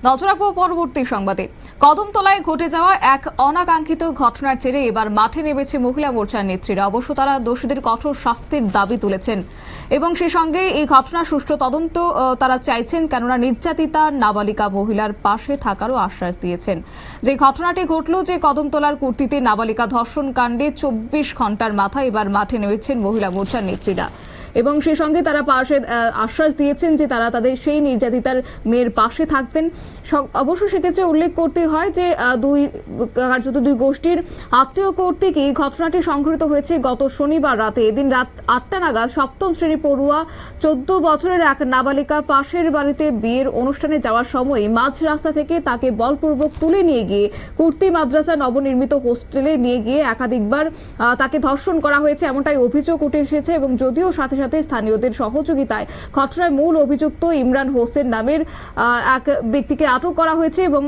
নজর রাখবো পরবর্তী সংবাদে। কদমতলায় ঘটে যাওয়া এক অনাকাঙ্ক্ষিত ঘটনার জেরে এবার মাঠে নেমেছে মহিলা মোর্চার নেত্রীরা। অবশ্য তারা দোষীদের কঠোর শাস্তির দাবি তুলেছেন এবং সেই সঙ্গে এই ঘটনার সুষ্ঠু তদন্ত তারা চাইছেন, কেননা নির্যাতিতা নাবালিকা মহিলার পাশে থাকারও আশ্বাস দিয়েছেন। যে ঘটনাটি ঘটল, যে কদমতলার কুর্তিতে নাবালিকা ধর্ষণ কাণ্ডে 24 ঘন্টার মাথায় এবার মাঠে নেমেছেন মহিলা মোর্চার নেত্রীরা এবং সেই সঙ্গে তারা পাশে আশ্বাস দিয়েছেন যে তারা তাদের সেই নির্যাতিতার মেয়ের পাশে থাকবেন। অবশ্য সেক্ষেত্রে উল্লেখ করতে হয় যে দুই গোষ্ঠীর আত্মীয় কর্তৃক এই ঘটনাটি সংঘটিত হয়েছে গত শনিবার রাতে। এদিন রাত 8টা নাগাদ সপ্তম শ্রেণী পড়ুয়া 14 বছরের এক নাবালিকা পাশের বাড়িতে বিয়ের অনুষ্ঠানে যাওয়ার সময় মাঝ রাস্তা থেকে তাকে বলপূর্বক তুলে নিয়ে গিয়ে কুর্তি মাদ্রাসা নবনির্মিত হোস্টেলে নিয়ে গিয়ে একাধিকবার তাকে ধর্ষণ করা হয়েছে, এমনটাই অভিযোগ উঠে এসেছে। এবং যদিও সাথে সাথে স্থানীয়দের সহযোগিতায় ঘটনার মূল অভিযুক্ত ইমরান হোসেন নামের এক ব্যক্তিকে আটক করা হয়েছে এবং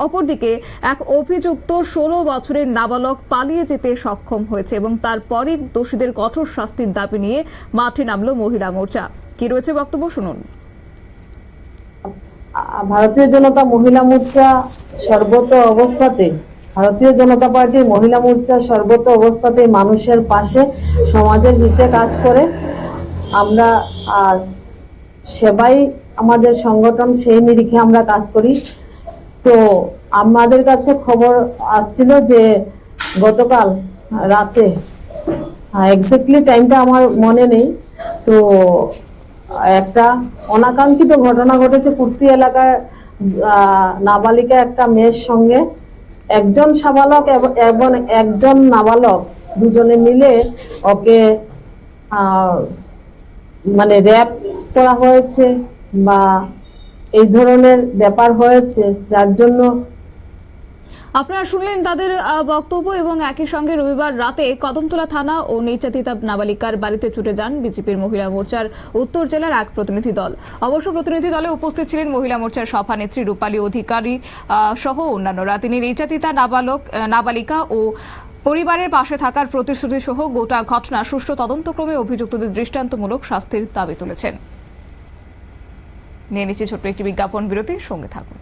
অপরদিকে এক অভিযুক্ত 16 বছরের নাবালক পালিয়ে যেতে সক্ষম হয়েছে এবং তারপরই দোষীদের কঠোর শাস্তির দাবি নিয়ে মাঠে নামলো মহিলা মোর্চা। কি রয়েছে বক্তব্য শুনুন। ভারতীয় জনতা মহিলা মোর্চা সর্বত অবস্থাতে ভারতীয় জনতা পার্টির মহিলা মোর্চা সর্বত অবস্থাতে মানুষের পাশে, সমাজের হিতে কাজ করে। আমরা সেবাই আমাদের সংগঠন, সেই নিরিখে আমরা কাজ করি। তো আমাদের কাছে খবর আসছিল যে গতকাল রাতে, এক্স্যাক্টলি টাইমটা আমার মনে নেই, তো একটা অনাকাঙ্ক্ষিত ঘটনা ঘটেছে কুর্তি এলাকার। নাবালিকা একটা মেয়ের সঙ্গে একজন সাবালক এবং একজন নাবালক দুজনে মিলে ওকে মানে র্যাপ করা হয়েছে বা এই ধরনের ব্যাপার হয়েছে, যার জন্য আপনারা শুনলেন তাদের বক্তব্য। এবং একই সঙ্গে রবিবার রাতে কদমতলা থানা ও নির্যাতিতা নাবালিকার বাড়িতে ছুটে যান বিজেপির মহিলা মোর্চার উত্তর জেলার এক প্রতিনিধি দল। অবশ্য প্রতিনিধি দলে উপস্থিত ছিলেন মহিলা মোর্চার সভানেত্রী রূপালী অধিকারী সহ অন্যান্যরা। তিনি নির্যাতিতা নাবালিকা ও পরিবারের পাশে থাকার প্রতিশ্রুতি সহ গোটা ঘটনা সুষ্ঠু তদন্তক্রমে অভিযুক্তদের দৃষ্টান্তমূলক শাস্তির দাবি তুলেছেন। নিয়ে নিচ্ছে ছোট্ট একটি বিজ্ঞাপন বিরতি, সঙ্গে থাকুন।